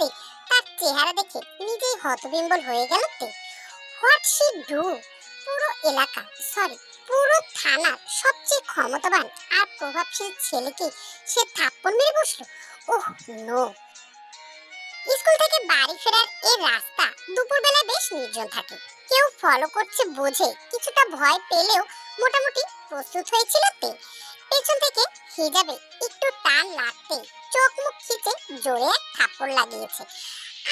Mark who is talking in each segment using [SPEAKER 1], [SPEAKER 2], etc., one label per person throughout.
[SPEAKER 1] করতে তার চেহারা দেখে নিজেই হতবিম্বল হয়ে গেল তে। What she do? পুরো এলাকা, সরি পুরো থানার সবচেয়ে ক্ষমতাবান আর প্রভাবশালী ছেলেকে সে থাপ্পড় মেরে বসলো। Oh no. স্কুল থেকে বাড়ি ফেরার এই রাস্তা দুপুরবেলা বেশ নির্জন থাকে। কেউ ফলো করছে বোঝে কিছুটা ভয় পেলেও মোটামুটি প্রস্তুত হয়েছিল তে। পেছন থেকে হিজাবে একটু টান লাগতে চোখ মুখ খিচে জোরে এক থাপ্পড় লাগিয়েছে।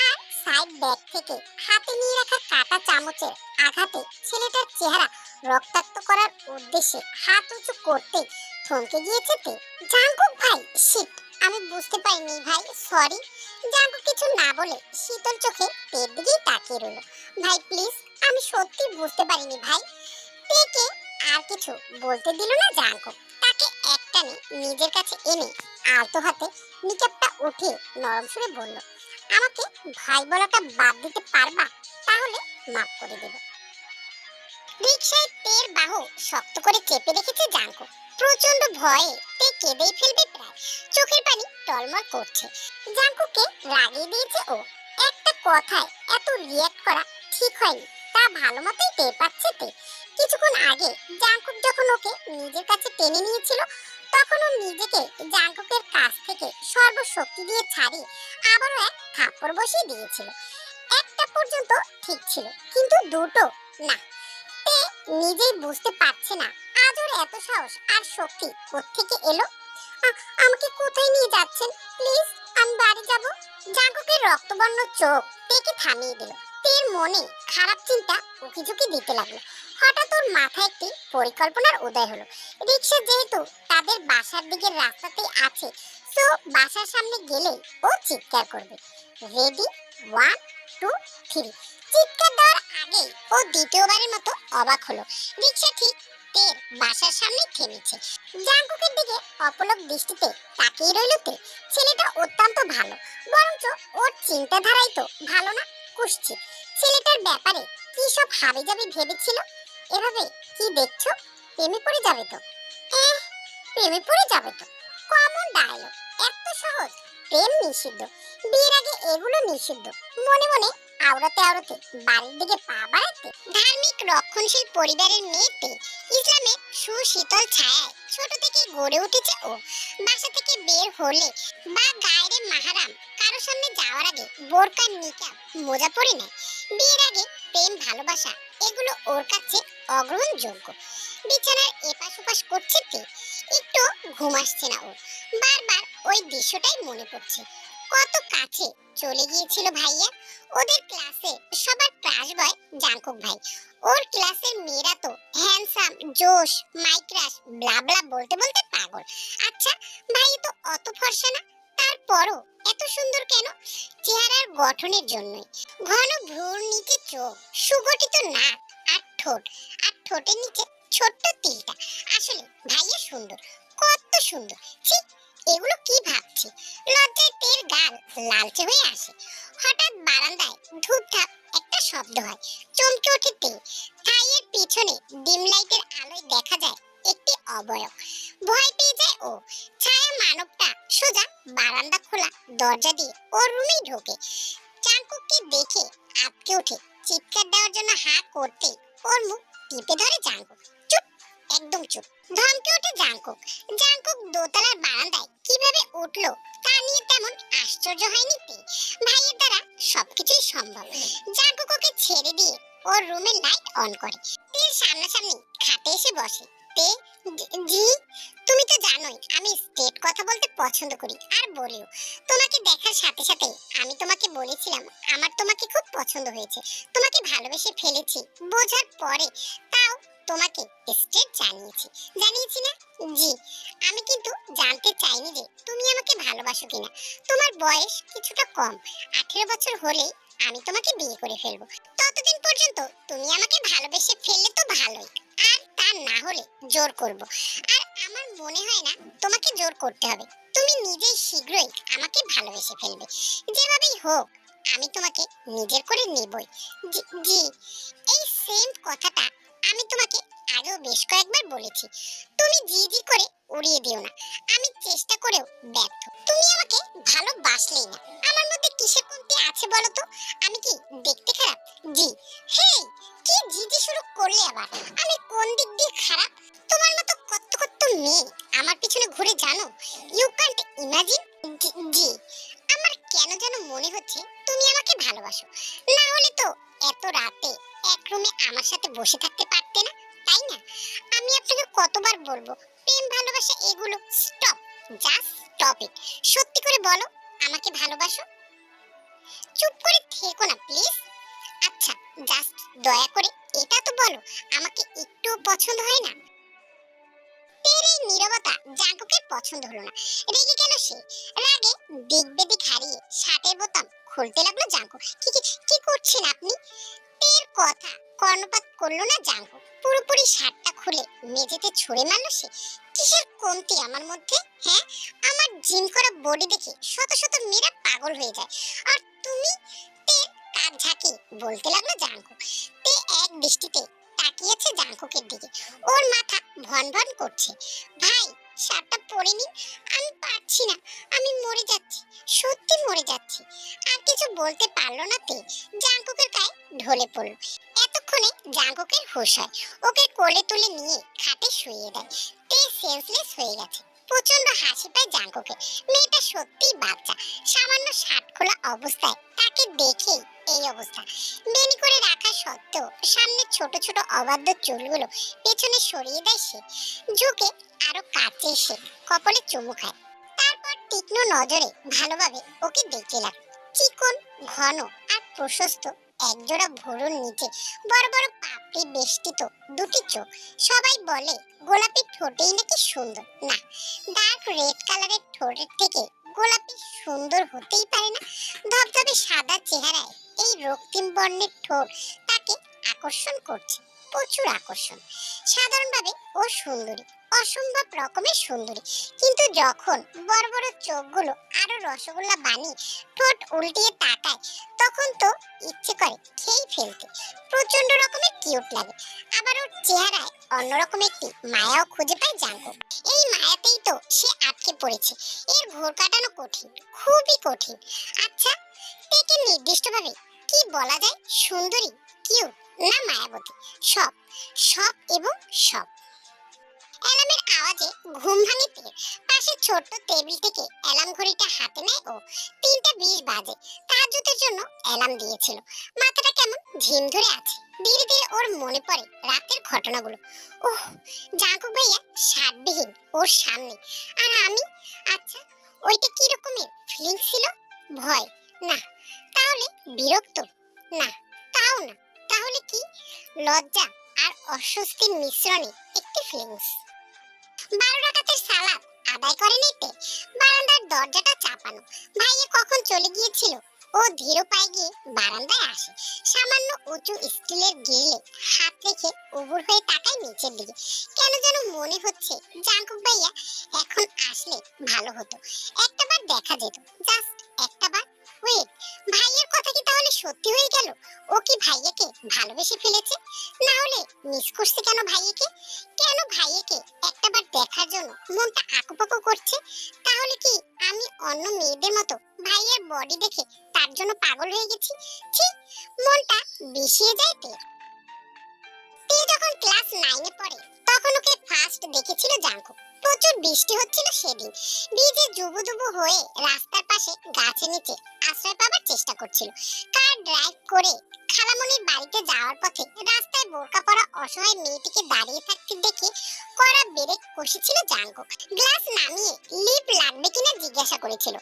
[SPEAKER 1] আর সাইড ব্যাগ থেকে হাতে নিয়ে রাখা কাঁটা চামচের আঘাতে ছেলেটার চেহারা রক্তাক্ত করার উদ্দেশ্যে হাত উঁচু করতে থমকে গিয়েছে তে। জাঙ্কুক ভাই, শিট, আমি বুঝতে পারিনি ভাই, সরি। জাঙ্কুক কিছু না বলে শীতল চোখে তের দিকেই তাকিয়ে রইল। ভাই প্লিজ, আমি সত্যি বুঝতে পারিনি ভাই। তেকে আর কিছু বলতে দিল না জাঙ্কুক। তাকে একটানে নিজের কাছে এনে আলতো হাতে নিকাবটা উঠে নরম সুরে বলল, আমাকে ভাই বলাটা বাদ দিতে পারবা? তাহলে মাফ করে দেব। রিকশায় তের বাহু শক্ত করে চেপে রেখেছে জাঙ্কুক। প্রচন্ড ভয়ে তে কেঁদেই ফেলবে প্রায়। চোখের পানি টলমল করছে। জাঙ্কুককে রাগিয়ে দিয়েছে ও। একটা কথায় এত রিয়্যাক্ট করা ঠিক হয়নি তা ভালো মতোই টের পাচ্ছে তে। কিছুক্ষণ আগে জাঙ্কুক যখন ওকে নিজের কাছে টেনে নিয়েছিল তখন ও নিজেকে জাঙ্কুকের কাছ থেকে সর্বশক্তি দিয়ে ছাড়িয়ে আবারও এক থাপ্পড় বসিয়ে দিয়েছিল। একটা পর্যন্ত ঠিক ছিল, কিন্তু দুটো না। তে নিজেই বুঝতে পারছে না আজ ওর এত সাহস আর শক্তি কোত্থেকে এলো। আমাকে কোথায় নিয়ে যাচ্ছেন প্লিজ, আমি বাড়ি যাব। জাঙ্কুকের রক্তবর্ণ চোখ তেকে থামিয়ে দিল। তের মনে খারাপ চিন্তা উকিঝুঁকি দিতে লাগলো। হঠাৎ ওর মাথায় একটি পরিকল্পনার উদয় হলো। রিকশা যেহেতু তাদের বাসার দিকের রাস্তাতেই আছে, সো বাসার সামনে গেলেই ও চিৎকার করবে। রেডি, 1 2 3। চিৎকার দেওয়ার আগেই ও দ্বিতীয়বারের মতো অবাক হলো। রিকশা ঠিক তের বাসার সামনে থেমেছে। জাঙ্কুকের দিকে অপলক দৃষ্টিতে তাকিয়ে রইল তে। ছেলেটা অত্যন্ত ভালো, বরঞ্চ ওর চিন্তাধারাই তো ভালো না, কুৎসিত। ছেলেটার ব্যাপারে কি সব হাবিজাবি ভেবেছিল। এভাবে কি দেখছো, প্রেমে পড়ে যাবে তো। প্রেমে পড়ে যাবে তো, কমন ডায়লগ, এত সহজ। প্রেম নিষিদ্ধ, বিয়ের আগে এগুলো নিষিদ্ধ। মনে মনে আওড়াতে আওড়াতে বাড়ির দিকে পা বাড়াতে। ধার্মিক রক্ষণশীল পরিবারের মেয়েতে ইসলামের সুশীতল ছায়ায় ছোট থেকে গড়ে উঠেছে ও। বাসা থেকে বের হলে বা গায়রে মাহারাম কারো সামনে যাওয়ার আগে বোরকা নিকাব মোজা পরে নেয়। বিয়ের আগে প্রেম ভালোবাসা এগুলো ওর কাছে অগ্রহণযোগ্য। বিছানার এপাশ ওপাশ করছে তে। একটু ঘুম আসছে না ওর। বারবার ওই দৃশ্যটাই মনে পড়ছে। কত কাছে চলে গিয়েছিল ভাইয়া। ওদের ক্লাসে সবার ক্রাশ বয় জাঙ্কুক ভাই। ওর ক্লাসের মেয়েরা তো হ্যান্ডসাম, জোশ, মাই ক্রাশ ব্লা ব্লা বলতে বলতে পাগল। আচ্ছা, ভাই তো অত ফর্সা না, তারপরও এত সুন্দর কেন? চেহারার গঠনের জন্যই। ঘন ভ্রুর নিচে চোখ, সুগঠিত নাক আর ঠোঁট, আর ঠোঁটের নিচে ছোট্ট তিলটা। আসলে ভাইয়া সুন্দর, কত সুন্দর। ছি, এগুলো কি ভাবছি। লজ্জায় তের গাল লালচে হয়ে আসে। হঠাৎ বারান্দায় ধূপধাপ একটা শব্দ হয়। চমকে ওঠে তে। থাইয়ের পিছনে ডিম লাইটের আলোয় দেখা যায় একটি অবয়ব। ভয় পেয়ে যায় ও। ছায়া মানবটা সোজা বারান্দা খোলা দরজা দিয়ে ওর রুমে ঢোকে। জাঙ্কুককে দেখে আটকে ওঠে। চিৎকার দেওয়ার জন্য হা করতে ওর মুখ টিপে ধরে জাঙ্কুক। চুপ, একদম চুপ। ধমকে ওঠে জাঙ্কুক। জাঙ্কুক দোতলার বারান্দায় কিভাবে উঠলো তা নিয়ে তেমন আশ্চর্য হয়নি তে। ভাইয়ের দ্বারা সবকিছুই সম্ভব। জাঙ্কুক ওকে ছেড়ে দিয়ে ওর রুমের লাইট অন করে। তের সামনাসামনি খাটে এসে বসে। তে, জি, তুমি তো জানোই আমি স্ট্রেট কথা বলতে পছন্দ করি, আর বলিও। তোমাকে দেখার সাথে সাথে আমি তোমাকে বলেছিলাম আমার তোমাকে খুব পছন্দ হয়েছে, তোমাকে ভালোবেসে ফেলেছি বোঝার পরে তাও তোমাকে স্ট্রেট জানিয়েছি না? জি। আমি কিন্তু জানতে চাইনি যে তুমি আমাকে ভালোবাসো কিনা। তোমার বয়স কিছুটা কম, 18 বছর হলেই আমি তোমাকে বিয়ে করে ফেলবো। ততদিন পর্যন্ত তুমি আমাকে ভালোবেসে ফেললে তো ভালোই, আর তা না হলে জোর করব। আর আমার মনে হয় না তোমাকে জোর করতে হবে, তুমি নিজেই শীঘ্রই আমাকে ভালোবেসে ফেলবে। যেভাবেই হোক আমি তোমাকে নিজের করে নেবই। জি। এই সেম কথাটা আমি তোমাকে আগেও বেশ কয়েকবার বলেছি। তুমি জি জি করে উড়িয়ে দিও না। আমি চেষ্টা করেও ব্যর্থ। তুমি আমাকে ভালোবাসলেই না। আমার মধ্যে কিসের কমতি আছে বলো তো? আমি কি দেখতে খারাপ? জি। হেই, কি জি জি শুরু করলে আবার? আমি কোন দিক দিয়ে খারাপ? তোমার মতো কত কত মেয়ে আমার পিছনে ঘুরে জানো? You can't imagine. জি, আমার কেন যেন মনে হচ্ছে তুমি আমাকে ভালোবাসো। না হলে তো এত রাতে এক রুমে আমার সাথে বসে থাকতে পারতে না, তাই না? আমি আপনাকে কতবার বলবো প্রেম ভালোবাসা এগুলো স্টপ, জাস্ট স্টপ ইট। সত্যি করে বলো আমাকে ভালোবাসো। চুপ করে থেকো না প্লিজ। আচ্ছা, জাস্ট দয়া করে এটা তো বলো আমাকে একটু পছন্দ হয় না? তের এই নীরবতা জাঙ্কুকের পছন্দ হলো না। রেগে গেল সে। রাগে দিক বেদিক হারিয়ে শার্টের বোতাম খুলতে লাগলো জাঙ্কু। কি করছেন আপনি? তের কথা কর্ণপাত করলো না জাঙ্কু। পুরোপুরি শার্টটা খুলে মেঝেতে ছুঁড়ে মারলো সে। কিসের কমতি আমার মধ্যে? হ্যাঁ, আমার জিম করা বডি দেখে শত শত মেয়েরা পাগল হয়ে যায়, আর তুমি? তের কাঁধ ঝাঁকি বলতে লাগলো জাঙ্কু। তে এক দৃষ্টিতে তাকিয়েছে জাঙ্কুকের দিকে। ওর মাথা ভন ভন করছে। ভাই, শার্টটা পরে নিন, আমি পারছি না, আমি মরে যাচ্ছি, সত্যি মরে যাচ্ছি। আর কিছু বলতে পারলো না তে। জাঙ্কুকের গায়ে ঢলে পড়ল। এতক্ষণে জাঙ্কুকের হুঁশ হয়। ওকে কোলে তুলে নিয়ে খাটে শুইয়ে দেয়। তে সেন্সলেস হয়ে গেছে। প্রচন্ড হাসি পায় জাঙ্কুকে। মেয়েটা সত্যিই বাচ্চা। সামান্য শার্ট খোলা অবস্থায় তাকে দেখেই এই অবস্থা। বেনি করে রাখা সত্ত্বেও সামনে ছোট ছোট অবাধ্য চুলগুলো পেছনে সরিয়ে দেয় সে। ঝুঁকে আরো কাছে এসে কপালে চুমু খায়। তারপর তীক্ষ্ণ নজরে ভালোভাবে ওকে দেখতে লাগে। চিকন, ঘন আর প্রশস্ত একজোড়া ভুরুর নিচে বড় বড় পাপড়ি বেষ্টিত দুটি চোখ। সবাই বলে গোলাপি ঠোঁটেই নাকি সুন্দর। না, ডার্ক রেড কালারের ঠোঁটের থেকে গোলাপি সুন্দর হতেই পারে না। ধবধবে সাদা চেহারায় এই রক্তিম বর্ণের ঠোঁট তাকে আকর্ষণ করছে, প্রচুর আকর্ষণ। সাধারণভাবে ও সুন্দরী, অসম্ভব রকমের সুন্দরী, কিন্তু যখন বড় বড় চোখগুলো আরো রসগোল্লা বানিয়ে ঠোঁট উল্টিয়ে তাকায়, তখন তো ইচ্ছে করে খেয়ে ফেলতে। প্রচন্ড রকমের কিউট লাগে। আবার ওর চেহারায় অন্যরকম একটি মায়াও খুঁজে পায় জাঙ্কুক। এই মায়াতেই তো সে আটকে পড়েছে। এর ঘোর কাটানো কঠিন, খুবই কঠিন। আচ্ছা, একে নির্দিষ্টভাবে কি বলা যায়? সুন্দরী, কিউট না মায়াবতী? সব, সব এবং সব। অ্যালার্মের আওয়াজে ঘুম ভাঙে তীর। পাশের ছোট্ট টেবিল থেকে অ্যালার্ম ঘড়িটা হাতে নেয় ও। 3:20 বাজে। তাহাজ্জুদের জন্য অ্যালার্ম দিয়েছিল। মাথাটা কেমন ঝিম ধরে আছে। ধীরে ধীরে ওর মনে পড়ে রাতের ঘটনাগুলো। ওহ, জাঙ্কুক ভাইয়া শার্টবিহীন ওর সামনে, আর আমি। আচ্ছা, ওইটা কি রকমের ফিলিং ছিল? ভয়? না। তাহলে বিরক্ত? না, তাও না। তাহলে কি? লজ্জা আর অস্বস্তির মিশ্রণে একটি ফিলিংস। 12 রাকাতের সালাত আদায় করে নিতে বারান্দার দরজাটা চাপানো। ভাইয়া কখন চলে গিয়েছিল? ও ধীর পায়ে গিয়ে বারান্দায় আসে। সামান্য উঁচু স্টিলের গ্রিলে হাত রেখে উবুর হয়ে তাকায় নিচের দিকে। কেন যেন মনে হচ্ছে জাঙ্কুক ভাইয়া এখন আসলে ভালো হতো। একটাবার দেখা যেত, জাস্ট একটাবার। ওয়েট, ভাইয়ের কথা কি তাহলে সত্যি হয়ে গেল? ও কি ভাইয়াকে ভালোবেসে ফেলেছে? না হলে মিস করছে কেন ভাইয়াকে? কেন ভাইয়াকে একটাবার দেখার জন্য মনটা আকুপাকু করছে? তাহলে কি আমি অন্য মেয়েদের মতো ভাইয়ের বডি দেখে তার জন্য পাগল হয়ে গেছি? ছি, মনটা বিষিয়ে যায় তে। তে যখন ক্লাস 9 এ পড়ে তখন ওকে ফার্স্ট দেখেছিল জাঙ্কুক। প্রচুর বৃষ্টি হচ্ছিল সেদিন। ভিজে জুবুদুবু হয়ে রাস্তার পাশে গাছের নিচে আশ্রয় পাবার চেষ্টা করছিল। কার ড্রাইভ করে খালামণির বাড়িতে যাওয়ার পথে রাস্তায় বোরকা পরা অসহায় মেয়েটিকে দাঁড়িয়ে থাকতে দেখে কড়া ব্রেক কষেছিল জাঙ্কুক। গ্লাস নামিয়ে লিপ লাগবে কিনা জিজ্ঞাসা করেছিল।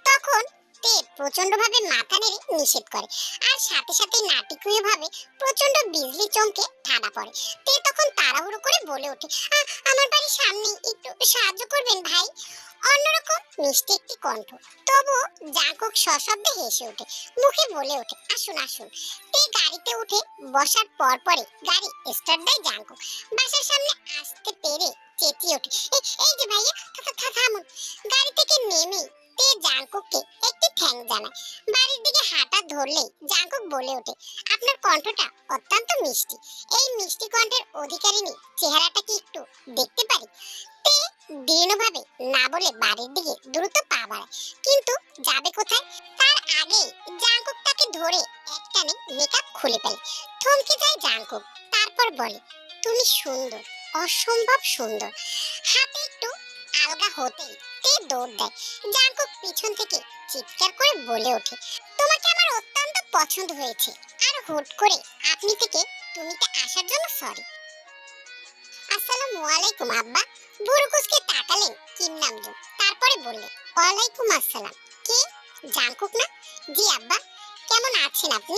[SPEAKER 1] তখন তে প্রচন্ডভাবে মাথা নেড়ে নিষেধ করে, আর সাথে সাথে নাটকীয় ভাবে প্রচন্ড বিজলি চমকে ঠাডা পড়ে। তে তখন তাড়াহুড়ো করে বলে ওঠে, আমার বাড়ির সামনে, একটু সাহায্য করবেন ভাই। অন্যরকম মিষ্টি একটি কণ্ঠ, তবুও জাঙ্কুক সশব্দে হেসে ওঠে। মুখে বলে ওঠে, আসুন আসুন। তে গাড়িতে উঠে বসার পর পরে গাড়ি স্টার্ট দেয় জাঙ্কুক। বাসার সামনে আসতে পেরে চেঁচিয়ে ওঠে, এই যে ভাইয়া, থামুন। গাড়ি থেকে নেমে তে জাঙ্কুককে একটি ঠ্যাং জানায়। বাড়ির দিকে হাঁটা ধরলেই জাঙ্কুক বলে ওঠে, আপনার কণ্ঠটা অত্যন্ত মিষ্টি। এই মিষ্টি কণ্ঠের অধিকারিণী চেহারাটা কি একটু দেখতে পারি? তে দৃঢ়ভাবে না বলে বাড়ির দিকে দ্রুত পা বাড়ায়। কিন্তু যাবে কোথায়? তার আগে জাঙ্কুক তাকে ধরে একটানে মেকআপ খুলে ফেলে। থমকে যায় জাঙ্কুক, তারপর বলে, তুমি সুন্দর, অসম্ভব সুন্দর। হাতে একটু আলগা হতেই তে দৌড় দেয়। জাঙ্কুক পিছন থেকে চিৎকার করে বলে ওঠে, তোমাকে আমার অত্যন্ত পছন্দ হয়েছে, আর হুট করে আপনি থেকে তুমিতে আসার জন্য সরি। আসসালামু আলাইকুম আব্বা। বুড়ো কুচকে তাকালেন কিম নামজুন, তারপরে বললেন, ওয়ালাইকুম আসসালাম। কে? জাঙ্কুক না? জি আব্বা। কেমন আছেন আপনি?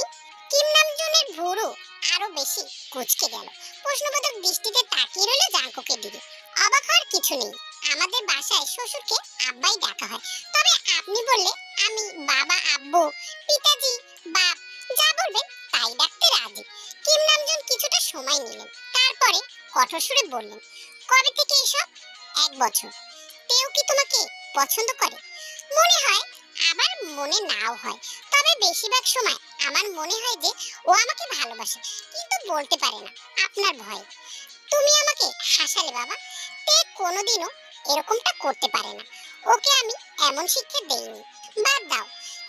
[SPEAKER 1] কিম নামজুনের ভুরু আরো বেশি কুচকে গেল। প্রশ্নবোধক দৃষ্টিতে তাকিয়ে রইল জাঙ্কুকের দিকে। অবাক হওয়ার কিছু নেই, আমাদের বাসায় শ্বশুরকে আব্বাই ডাকা হয়, তবে আপনি বললে আমি বাবা, আব্বু, পিতাজি, বাপ যা বলবেন তাই ডাকতে রাজি। কিম নামজুন কিছুটা সময় নিলেন, তারপরে কঠোর সুরে বললেন, কবে থেকে এসব? 1 বছর। তেও কি তোমাকে পছন্দ করে? মনে হয়, আবার মনে নাও হয়, তবে বেশিরভাগ সময় আমার মনে হয় যে ও আমাকে ভালোবাসে, কিন্তু বলতে পারে না আপনার ভয়ে। তুমি আমাকে হাসালে বাবা। তে কোনোদিনও এরকমটা করতে পারে না, ওকে আমি এমন শিক্ষা দেইনি। বাদ দাও,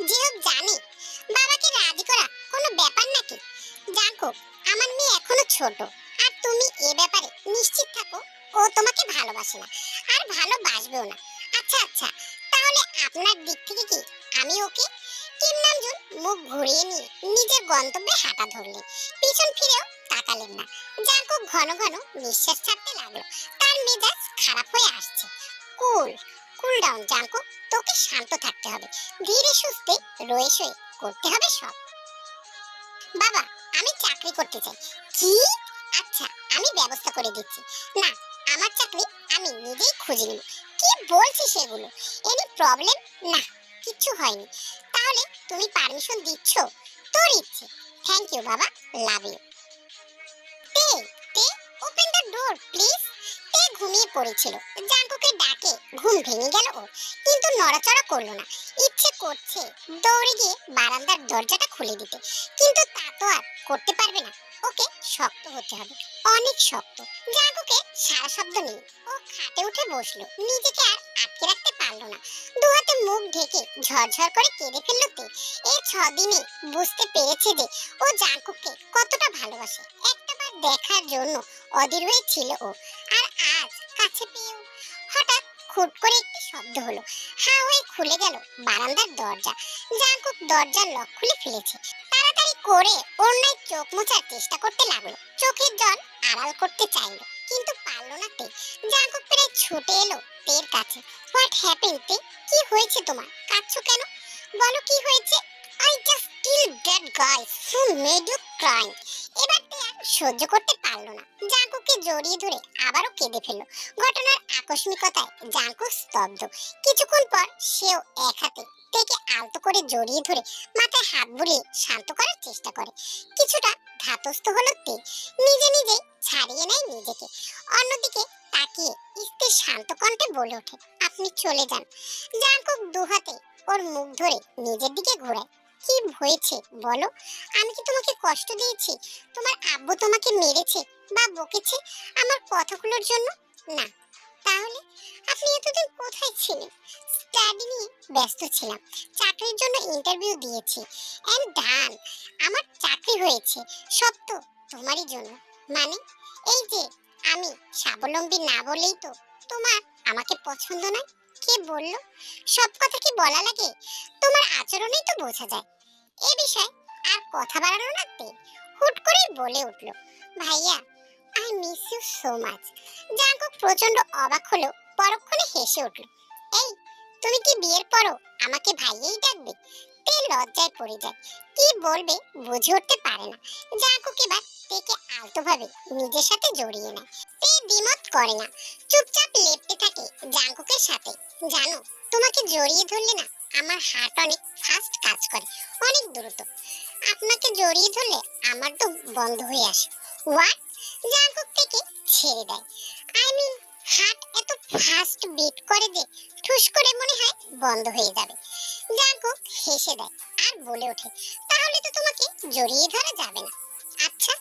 [SPEAKER 1] যেহেতু জানি বাবাকে রাজি করা কোনো ব্যাপার নাকি। জাঙ্কুক, আমার মেয়ে এখনো ছোট, আর তুমি এ ব্যাপারে নিশ্চিত থাকো, ও তোমাকে ভালোবাসে না, আর ভালোবাসবেও না। আচ্ছা আচ্ছা, তাহলে আপনার দিক থেকে কি আমি ওকে? কিম নামজুন মুখ ঘুরিয়ে নিয়ে নিজের গন্তব্যে হাঁটা ধরলেন, পিছন ফিরেও তাকালেন না। জাঙ্কুক ঘন ঘন নিঃশ্বাস ছাড়তে লাগলো, তার মেজাজ খারাপ হয়ে আসছে। কুল কুল ডাউন জাঙ্কুক, তোকে শান্ত থাকতে হবে, ধীরে সুস্থে রয়ে সয়ে করতে হবে সব। বাবা, আমি চাকরি করতে চাই। কি? আচ্ছা, আমি ব্যবস্থা করে দিচ্ছি। না, আমার চাকরি আমি নিজেই খুঁজে নিব। কি বলছিস সেগুলো? Any problem? না, কিচ্ছু হয়নি। তাহলে তুমি পারমিশন দিচ্ছ? তোর ইচ্ছে। থ্যাংক ইউ বাবা, লাভ ইউ। তে তে ওপেন দ্য ডোর প্লিজ। তে ঘুমিয়ে পড়েছিল, জাঙ্কুকের ডাকে ঘুম ভেঙে গেল ওর, কিন্তু নড়াচড়া করলো না। ইচ্ছে করছে দৌড়ে গিয়ে বারান্দার দরজাটা খুলে দিতে, কিন্তু তা তো আর করতে পারবে না। ওকে শক্ত হতে হবে, অনেক শক্ত। জাঙ্কুকের সারা শব্দ নেই, ও খাটে উঠে বসলো, নিজেকে আর আটকে রাখতে পারলো না। দু হাতে মুখ ঢেকে ঝরঝর করে কেঁদে ফেললো তে। এই 6 দিনে বুঝতে পেরেছে যে ও জাঙ্কুককে কতটা ভালোবাসে। একটাবার দেখার জন্য অধীর হয়ে ছিল ও, আর আজ কাছে পেয়েও। হঠাৎ খুট করে একটি শব্দ হলো, হা হয়ে খুলে গেল বারান্দার দরজা। জাঙ্কুক দরজার লক খুলে ফেলেছে, তাড়াতাড়ি করে অন্যায় চোখ মোছার চেষ্টা করতে লাগলো। চোখের জল আড়াল করতে চাইলো, কিন্তু পারলো না তে। জাঙ্কুক প্রায় ছুটে এলো তের কাছে। হোয়াট হ্যাপেন তে? কি হয়েছে তোমার? কাঁদছো কেন? বলো কি হয়েছে? I just kill that guy who made you cry. এবার তে আর সহ্য করতে পারলো না, জাঙ্কুককে জড়িয়ে ধরে আবারও কেঁদে ফেললো। ঘটনার আকস্মিকতায় জাঙ্কুক স্তব্ধ। কিছুক্ষণ পর সেও এক হাতে তেকে আলতো করে জড়িয়ে ধরে মাথায় হাত বুলিয়ে শান্ত করার চেষ্টা করে। কিছুটা ধাতস্থ হলো তে, নিজে নিজেই ছাড়িয়ে নেয় নিজেকে। অন্যদিকে তাকিয়ে স্থির শান্ত কণ্ঠে বলে ওঠে, আপনি চলে যান। জাঙ্কুক দু হাতে ওর মুখ ধরে নিজের দিকে ঘোরায়। কি হয়েছে বলো? আমি কি তোমাকে কষ্ট দিয়েছি? তোমার আব্বু তোমাকে মেরেছে বা বকেছে আমার কথাগুলোর জন্য? না। তাহলে আপনি এতদিন কোথায় ছিলেন? স্টাডি নিয়ে ব্যস্ত ছিলাম, চাকরির জন্য ইন্টারভিউ দিয়েছি, এন্ড ডান, আমার চাকরি হয়েছে। সব তো তোমারই জন্য। মানে এই যে আমি স্বাবলম্বী না বলেই তো তোমার আমাকে পছন্দ নয়? কে বলল? সব কথা কি বলা লাগে? তোমার আচরণেই তো বোঝা যায়। এ বিষয়ে আর কথা বাড়ানো না তে, হুট করে বলে উঠল, ভাইয়া, I miss you so much. Jungkook প্রচন্ড অবাক হলো, পরক্ষণে হেসে উঠল। এই, তুমি কি বিয়ের পরও আমাকে ভাইয়াই ডাকবে? তে লজ্জায় পড়ে যায়, কি বলবে বুঝে উঠতে পারে না। জাঙ্কুক এবার তেকে আলতোভাবে নিজের সাথে জড়িয়ে নেয়। তে দ্বিমত করে না, চুপচাপ লেপ্টে থাকে জাঙ্কুকের সাথে। জানো, তোমাকে জড়িয়ে ধরলে না আমার হার্ট অনেক ফাস্ট কাজ করে, অনেক দ্রুত। আপনাকে জড়িয়ে ধরলে আমার তো বন্ধ হয়ে আসে। হোয়াট? জাঙ্কুক থেকে ছেড়ে দেয়। আই মিন, হার্ট এত ফাস্ট বিট করে যে ঠুস করে মনে হয় বন্ধ হয়ে যাবে। জাঙ্কুক হেসে দেয় আর বলে ওঠে, তাহলে তো তোমাকে জড়িয়ে ধরা যাবে না। আচ্ছা,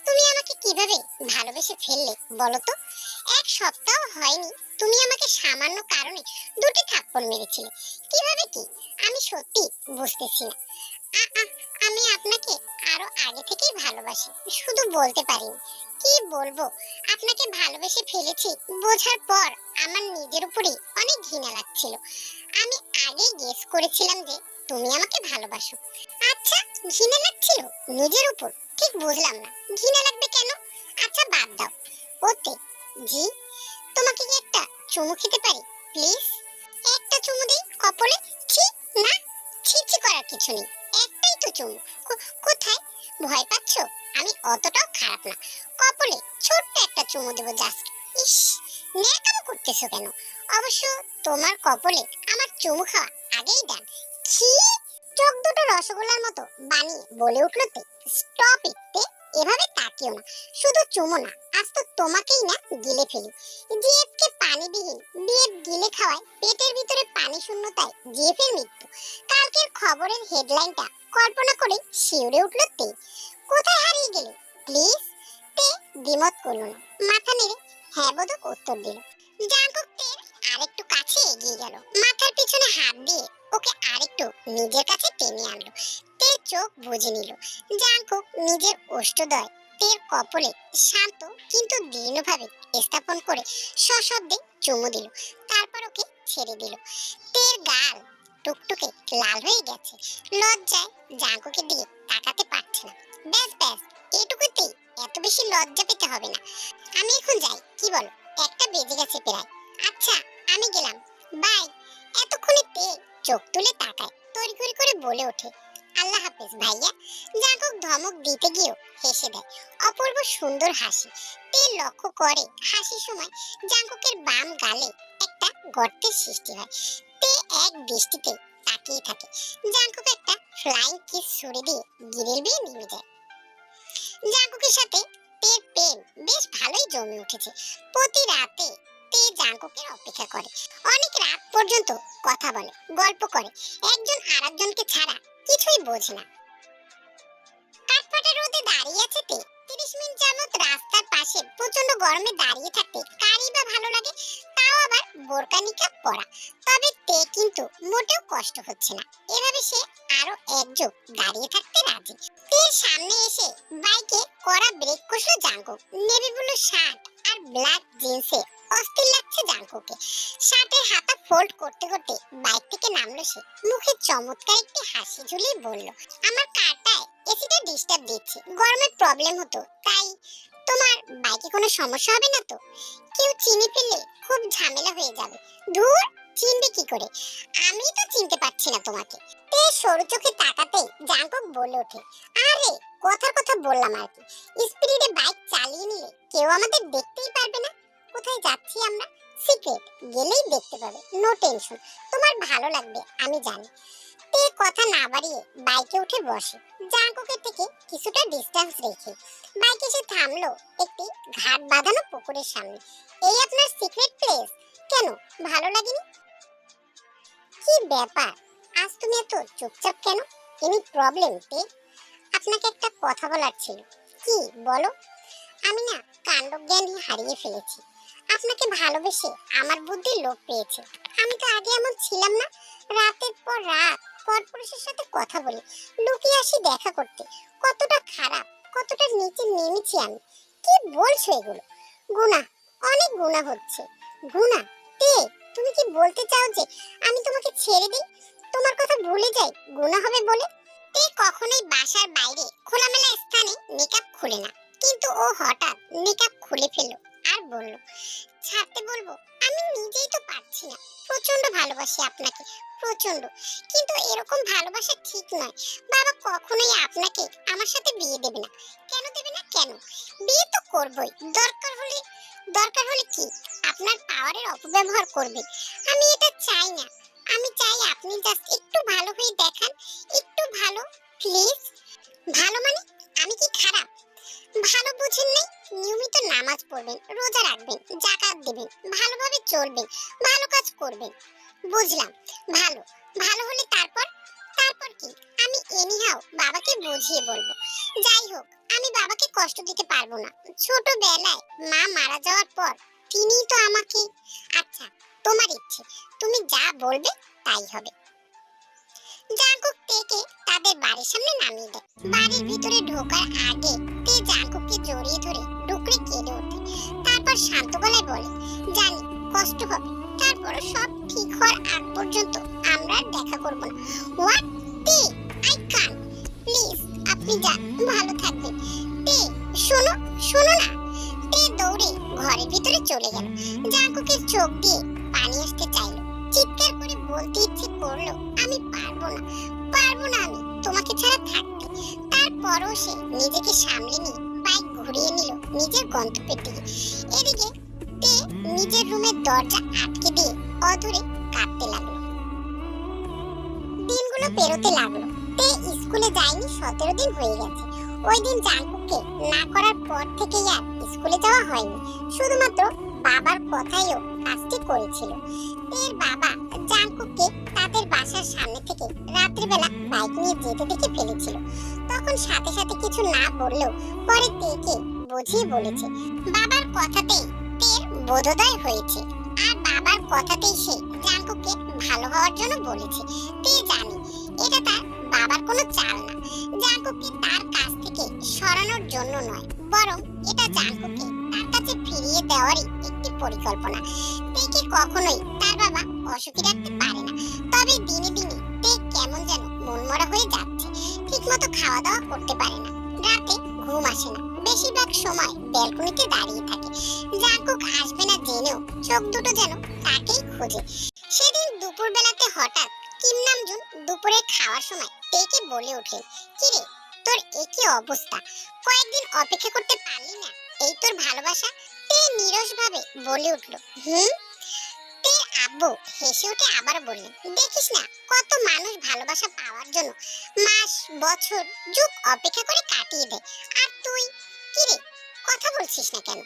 [SPEAKER 1] তুমি আমাকে কিভাবে ভালোবেসে ফেললে বলো তো? এক সপ্তাহ হয়নি তুমি আমাকে সামান্য কারণে দুটি থাপ্পড় মেরেছিলে। কিভাবে কি আমি সত্যি বুঝতেছি না। আমি আপনাকে আরো আগে থেকেই ভালোবাসি, শুধু বলতে পারিনি। কি বলবো, আপনাকে ভালোবেসে ফেলেছি বোঝার পর আমার নিজের উপরেই অনেক ঘৃণা লাগছিল। আমি আগেই গেস করেছিলাম যে তুমি আমাকে ভালোবাসো। আচ্ছা, ঘৃণা লাগছিল নিজের উপর? ঠিক বুঝলাম না, ঘৃণা লাগবে কেন? আচ্ছা বাদ দাও। ওতে জি, তোমাকে কি একটা চুমু খেতে পারি প্লিজ? একটা চুমু দিই কপালে? ছি, না, ছি ছি করার কিছু নেই, একটাই তো চুমু। কোথায়? ভয় পাচ্ছ? আমি অতটাও খারাপ না, কপালে ছোট্ট একটা চুমু দেবো জাস্ট। ইস, ন্যাকামো করতেছো কেন? অবশ্য তোমার কপালে আমার চুমু খাওয়া আগেই ডান। ছি! চোখ দুটো রসগোল্লার মতো বানিয়ে বলে উঠলো তে, স্টপ ইট তে, এভাবে তাকিও না। শুধু চুমো না, আজ তো তোমাকেই না গিলে ফেলি। জিএফ কে পানিবিহীন বিএফ গিলে খাওয়ায় পেটের ভিতরে পানি শূন্যতায় জিএফ এর মৃত্যু। কালকের খবরের হেডলাইনটা কল্পনা করে শিউরে উঠলো তে। কোথায় হারিয়ে গেলে প্লিজ? তে দ্বিমত করলো না, মাথা নেড়ে হ্যাঁ বোধক উত্তর দিল। জাঙ্কুক তের আরেকটু কাছে এগিয়ে গেল, মাথার পিছনে হাত দিয়ে ওকে আরেকটু নিজের কাছে টেনে আনলো। তে চোখ বুজে নিল। জাঙ্কুক নিজের ওষ্ঠদয় তের কপলে শান্ত কিন্তু দৃঢ়ভাবে স্থাপন করে সশব্দে চুমু দিল, তারপর ওকে ছেড়ে দিল। তের গাল টুকটুকে লাল হয়ে গেছে, লজ্জায় জাঙ্কুকের দিকে তাকাতে পারছে না। ব্যাস ব্যাস, এটুকুতেই এত বেশি লজ্জা পেতে হবে না। আমি এখন যাই, কি বলো? একটা বেজে গেছে প্রায়। আচ্ছা, আমি গেলাম, বাই। এতক্ষণে তে চোখ তুলে তাকায়, তড়িঘড়ি করে বলে ওঠে, আল্লাহ হাফেজ ভাইয়া। জাঙ্কুক ধমক দিতে গিয়েও হেসে দেয়, অপূর্ব সুন্দর হাসি। তে লক্ষ্য করে হাসির সময় জাঙ্কুকের বাম গালে একটা গর্তের সৃষ্টি হয়। তে এক দৃষ্টিতে তাকিয়ে থাকে। জাঙ্কুক একটা ফ্লাইং কিস ছুড়ে দিয়ে গ্রিল বেয়ে নেমে যায়। জাঙ্কুকের সাথে তের প্রেম বেশ ভালোই জমে উঠেছে। প্রতি রাতে তে জাঙ্কুকের অপেক্ষা করে, অনেক রাত পর্যন্ত কথা বলে, গল্প করে, একজন আরেকজনকে ছাড়া কিছুই বোঝে না। কাঠফাটা রোদে দাঁড়িয়ে আছে তে। 30 মিনিট যাবত রাস্তার পাশে প্রচন্ড গরমে দাঁড়িয়ে থাকতে কারই বা ভালো লাগে, তাও আবার বোরকা নিকাব পরা। তবে তে কিন্তু মোটেও কষ্ট হচ্ছে না, এভাবে সে আরো এক যুগ দাঁড়িয়ে থাকতে রাজি। তের সামনে এসে বাইকে কড়া ব্রেক কষলো জাঙ্কুক। নেভি ব্লু শার্ট আর ব্ল্যাক জিন্সে অস্থির লাগছে জাঙ্কুকে। শার্টের হাতা ফোল্ড করতে করতে বাইক থেকে নামলো সে, মুখে চমৎকার একটি হাসি ঝুলিয়ে বলল, আমার কারটায় এসিটা ডিস্টার্ব দিচ্ছে, গরমের প্রবলেম হতো তাই। তোমার বাইকে কোনো সমস্যা হবে না তো? কেউ চিনি ফেললে খুব ঝামেলা হয়ে যাবে। ধুর, চিনবে কি করে? আমি তো চিনতে পারছি না তোমাকে। তে সরু চোখে তাকাতেই জাঙ্কুক বলে ওঠে, আরে কথার কথা বললাম আর কি, স্পিডে বাইক চালিয়ে নিলে কেউ আমাদের দেখতেই পারবে না। কোথায় যাচ্ছি আমরা? সিক্রেট, গেলেই দেখতে পাবে, নো টেনশন। তোমার ভালো লাগবে আমি জানি। তে কথা না বাড়িয়ে বাইকে উঠে বসে, জাঙ্কুকের থেকে কিছুটা ডিস্টেন্স রেখে। বাইক এসে থামলো একটি ঘাট বাঁধানো পুকুরের সামনে। এই আপনার সিক্রেট প্লেস? কেন, ভালো লাগেনি? কি ব্যাপার, আজ তুমি এত চুপচাপ কেন? এনি প্রবলেম তে? আপনাকে একটা কথা বলার ছিল। কি বলো? আমি না কাণ্ডজ্ঞানই হারিয়ে ফেলেছি। আপনাকে ভালোবেসে আমার বুদ্ধি লোপ পেয়েছে। আমি তো আগে এমন ছিলাম না। রাতের পর রাত পরপুরুষের সাথে কথা বলি, লুকিয়ে আসি দেখা করতে। কতটা খারাপ, কতটা নিচে নেমেছি আমি। কি বলছো এগুলো? গুনাহ, অনেক গুনাহ হচ্ছে। গুনাহ? তে, তুমি কি বলতে চাও যে আমি তোমাকে ছেড়ে দিই, তোমার কথা ভুলে যাই গুনাহ হবে বলে? তে কখনোই বাসার বাইরে খোলামেলা স্থানে নিকাব খুলে না, কিন্তু ও হঠাৎ নিকাব খুলে ফেলল আর বলল, ছাড়তে বলবো? আমি নিজেই তো পারছি না। প্রচন্ড ভালোবাসি আপনাকে, প্রচন্ড। কিন্তু এরকম ভালোবাসা ঠিক নয়। বাবা কখনোই আপনাকে আমার সাথে বিয়ে দেবে না। কেন দেবে না? কেন? বিয়ে তো করবই, দরকার হলে কি আপনার পাওয়ারের অপব্যবহার করবে। আমি এটা চাই না। আমি চাই আপনি জাস্ট একটু ভালো হয়ে দেখান, একটু ভালো, প্লিজ। ভালো মানে? আমি কি খারাপ? ভালো বুঝেন নাই? নিয়মিত নামাজ পড়বেন, রোজা রাখবেন, যাকাত দিবেন, ভালোভাবে চলবেন, ভালো কাজ করবেন। বুঝলাম, ভালো। ভালো হলে তারপর? তারপর কি? আমি এনিহাও বাবাকে বুঝিয়ে বলবো। যাই হোক, আমি বাবাকে কষ্ট দিতে পারবো না। ছোটবেলায় মা মারা যাওয়ার পর তিনিই তো আমাকে। আচ্ছা, তোমার ইচ্ছে, তুমি যা বলবে তাই হবে। জাঙ্কুক তেকে তাদের বাড়ির সামনে নামিয়ে দেয়। বাড়ির ভিতরে ঢোকার আগে তে জাঙ্কুককে জড়িয়ে ধরে ডুকরে কেঁদে ওঠে। তারপর শান্ত গলায় বলে, জানি কষ্ট হবে, তারপরও সব ঠিক হওয়ার আগ পর্যন্ত আমরা আর দেখা করব না। হোয়াট? তে, আই কান্ট, প্লিজ, আপনি যান, ভালো থাকবেন। তে, শোনো, শোনো না। তে দৌড়ে ঘরের ভিতরে চলে গেল। জাঙ্কুকের চোখ দিয়ে পানি আসতে চাইলো। চিৎকার করে বলতে ইচ্ছে করলো, আমি পারবো না, পারবো না আমি তোমাকে ছাড়া থাকতে। তারপরও সে নিজেকে সামলে নিয়ে বাইক ঘুরিয়ে নিল নিজের গন্তব্যের দিকে। এদিকে তে নিজের রুমের দরজা আটকে দিয়ে অধরে কাঁদতে লাগলো। দিনগুলো পেরোতে লাগলো। তে স্কুলে যায়নি 17 দিন হয়ে গেছে। ওই দিন জাঙ্কুককে না করার পর থেকেই আর স্কুলে যাওয়া হয়নি। শুধুমাত্র বাবার কথাইও কাজটি করেছিল। এর বাবা জাঙ্কুককে তাদের বাসার সামনে থেকে রাত্রিবেলা বাইক নিয়ে যেতে দেখে ফেলেছিল। তখন সাথে সাথে কিছু না বললেও পরে তেকে বুঝিয়ে বলেছে। বাবার কথাতেই তের বোধোদয় হয়েছে, আর বাবার কথাতেই সে জাঙ্কুককে ভালো হওয়ার জন্য বলেছে। তে জানি এটা তার বাবার কোনো চাল না, জাঙ্কুককে তার কাছ থেকে সরানোর জন্য নয়, বরং এটা জাঙ্কুককে তার কাছে ফিরিয়ে দেওয়ারই একটি পরিকল্পনা। তেকে কখনোই তার বাবা অসুখী রাখতে পারে না। তবে দিনে দিনে তে কেমন যেন মনমরা হয়ে যাচ্ছে। ঠিকমতো খাওয়া দাওয়া করতে পারে না, রাতে ঘুম আসে না, বেশিরভাগ সময় ব্যালকনিতে দাঁড়িয়ে থাকে। জাঙ্কুক আসবে না জেনেও চোখ দুটো যেন তাকেই খোঁজে। সেদিন দুপুর বেলাতে হঠাৎ কিম নামজুন দুপুরে খাওয়ার সময় তেকে বলে উঠলেন, কিরে, তোর একই অবস্থা, কয়েকদিন অপেক্ষা করতে পারলি না? এই তোর ভালোবাসা? তে নীরস ভাবে বলে উঠল, হুম। তে আব্বু হেসে উঠে আবার বললেন, দেখিস না কত মানুষ ভালোবাসা পাওয়ার জন্য মাস, বছর, যুগ অপেক্ষা করে কাটিয়ে দেয়, আর তুই কিরে কথা বলছিস না কেন?